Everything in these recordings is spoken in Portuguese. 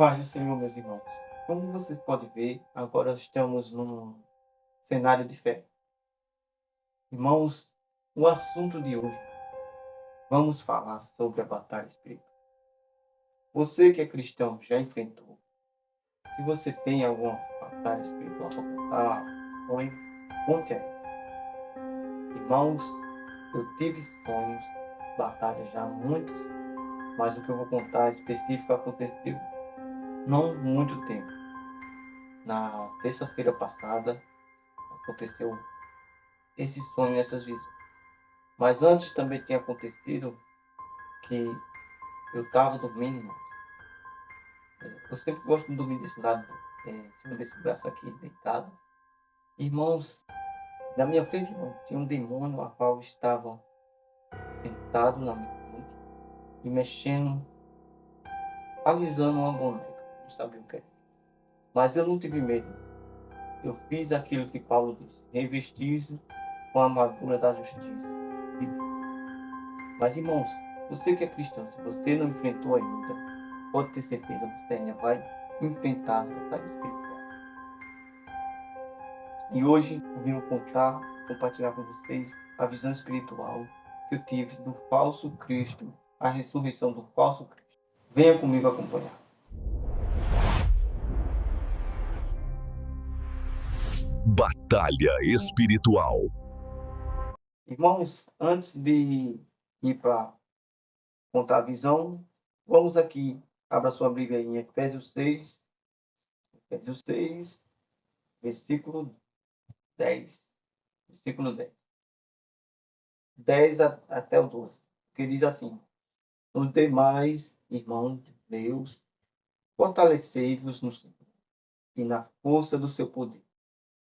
Paz do Senhor, meus irmãos. Como vocês podem ver, agora estamos num cenário diferente. Irmãos, o assunto de hoje, vamos falar sobre a batalha espiritual. Você que é cristão já enfrentou. Se você tem alguma batalha espiritual para contar, conte aí. Irmãos, eu tive sonhos, batalhas já muitos, mas o que eu vou contar específico aconteceu não muito tempo. Na terça-feira passada aconteceu esse sonho, essas visões. Mas antes também tinha acontecido que eu estava dormindo, irmãos. Eu sempre gosto de dormir desse lado, em cima desse braço aqui, deitado. Irmãos, na minha frente, irmão, tinha um demônio, a qual estava sentado na minha frente e mexendo, alisando uma boneca. Não sabia o que era. Mas eu não tive medo. Eu fiz aquilo que Paulo disse: revestir-se com a armadura da justiça de Deus. Mas, irmãos, você que é cristão, se você não enfrentou ainda, pode ter certeza que você ainda vai enfrentar as batalhas espirituais. E hoje eu vim compartilhar com vocês a visão espiritual que eu tive do falso Cristo, a ressurreição do falso Cristo. Venha comigo acompanhar. Batalha espiritual. Irmãos, antes de ir para contar a visão, vamos aqui, abra sua Bíblia em Efésios 6, versículo 10. Versículo 10. 10 até o 12. Que diz assim: os demais, irmãos de Deus, fortalecei-vos no Senhor e na força do seu poder.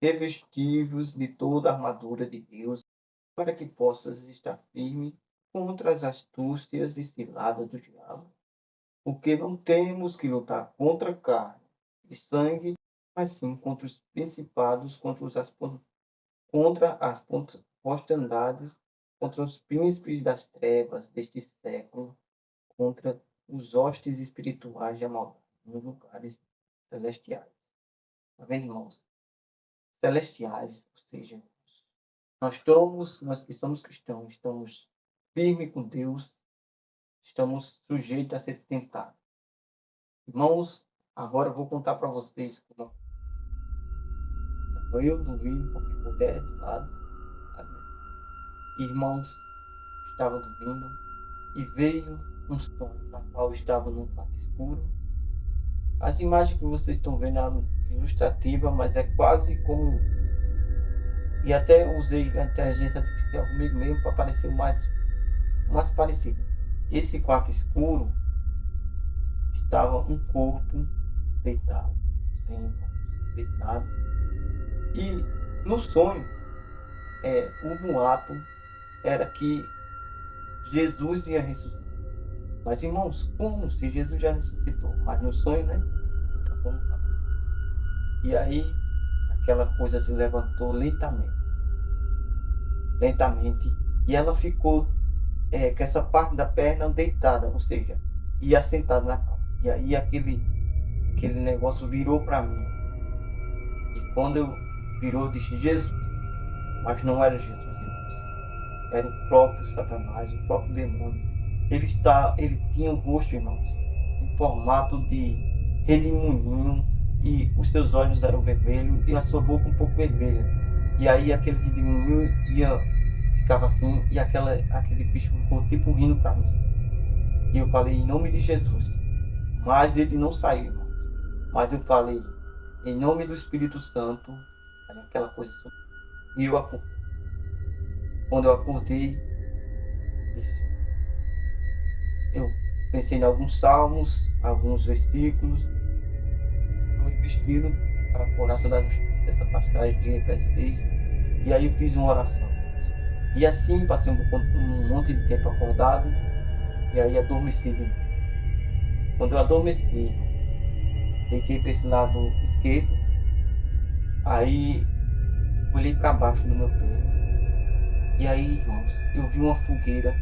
Revesti-vos de toda a armadura de Deus, para que possas estar firme contra as astúcias e ciladas do diabo. Porque não temos que lutar contra a carne e sangue, mas sim contra os principados, contra as potestades, contra os príncipes das trevas deste século, contra os hostes espirituais de maldade nos lugares celestiais. Está vendo, irmãos? Celestiais, ou seja, nós que somos cristãos, estamos firmes com Deus, estamos sujeitos a ser tentados. Irmãos, agora eu vou contar para vocês como eu dormi com minha mulher do lado. Irmãos, estava dormindo e veio um sonho na qual estava num quarto escuro. As imagens que vocês estão vendo é ilustrativa, mas é quase como... E até usei a inteligência artificial comigo mesmo para parecer mais parecido. Esse quarto escuro estava um corpo deitado, sim, deitado. E no sonho, o boato era que Jesus ia ressuscitar. Mas, irmãos, como se Jesus já ressuscitou? Mas no sonho, né? Então vamos lá. E aí, aquela coisa se levantou lentamente. Lentamente. E ela ficou com essa parte da perna deitada, ou seja, ia sentada na cama. E aí aquele negócio virou para mim. E quando eu virou, eu disse Jesus. Mas não era Jesus, irmãos. Era o próprio Satanás, o próprio demônio. Ele tinha o rosto, irmãos, em formato de redemoinho, e os seus olhos eram vermelhos e a sua boca um pouco vermelha. E aí aquele redemoinho ficava assim, e aquele bicho ficou tipo rindo para mim. E eu falei, em nome de Jesus. Mas ele não saiu, irmão. Mas eu falei, em nome do Espírito Santo, aquela coisa assim. E quando eu acordei, eu pensei em alguns salmos, alguns versículos, fui vestido para a coraça da justiça, essa passagem de Efésios 6, e aí eu fiz uma oração. E assim passei um monte de tempo acordado, e aí adormeci. Quando eu adormeci, deitei para esse lado esquerdo, aí olhei para baixo do meu pé. E aí, irmãos, eu vi uma fogueira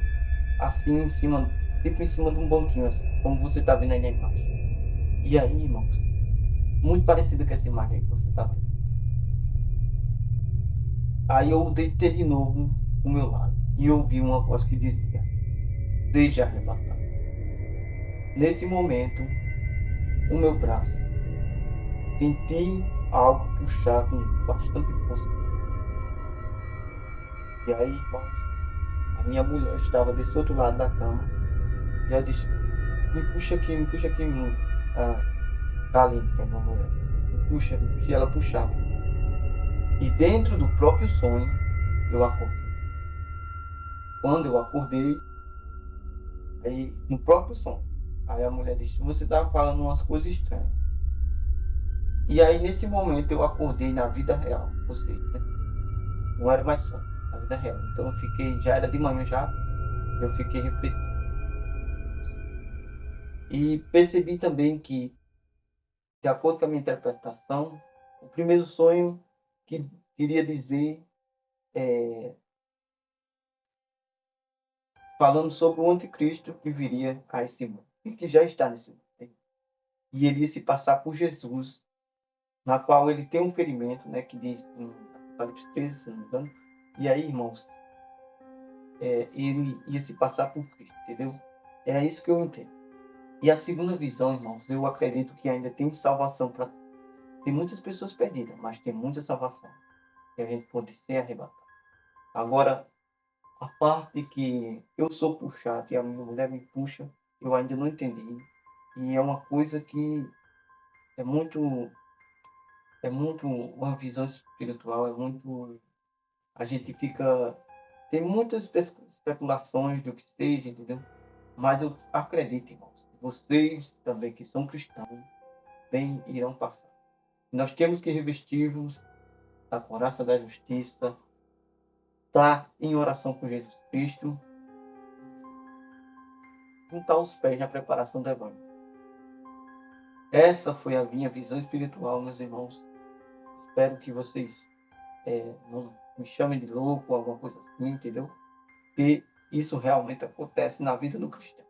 assim em cima, tipo em cima de um banquinho, assim, como você está vendo aí na imagem. E aí, irmãos, muito parecido com essa imagem aí que você está vendo. Aí eu deitei de novo o meu lado e ouvi uma voz que dizia: seja arrebatado. Nesse momento, o meu braço, senti algo puxar com bastante força. E aí, irmãos, a minha mulher estava desse outro lado da cama e ela disse: me puxa aqui, Kaline, que é minha mulher. Me puxa, e ela puxava. E dentro do próprio sonho, eu acordei. Quando eu acordei, aí, no próprio sonho, aí a mulher disse: você estava falando umas coisas estranhas. E aí, neste momento, eu acordei na vida real, ou seja, né? Não era mais sonho, na vida real. Então, eu fiquei, já era de manhã já, eu fiquei refletindo. E percebi também que, de acordo com a minha interpretação, o primeiro sonho que queria dizer, falando sobre o anticristo que viria a esse mundo, e que já está nesse mundo, né? E ele ia se passar por Jesus, na qual ele tem um ferimento, né, que diz em Apocalipse 13, se não me engano. E aí, irmãos, ele ia se passar por Cristo, entendeu? É isso que eu entendo. E a segunda visão, irmãos, eu acredito que ainda tem salvação para. Tem muitas pessoas perdidas, mas tem muita salvação. Que a gente pode ser arrebatado. Agora, a parte que eu sou puxado e a minha mulher me puxa, eu ainda não entendi. E é uma coisa que é muito, é muito uma visão espiritual, é muito. A gente fica. Tem muitas especulações do que seja, entendeu? Mas eu acredito, irmãos, que vocês também que são cristãos, bem irão passar. Nós temos que revestir-nos da couraça da justiça, estar em oração com Jesus Cristo, juntar os pés na preparação do Evangelho. Essa foi a minha visão espiritual, meus irmãos. Espero que vocês não me chamem de louco, alguma coisa assim, entendeu? Porque isso realmente acontece na vida do cristão.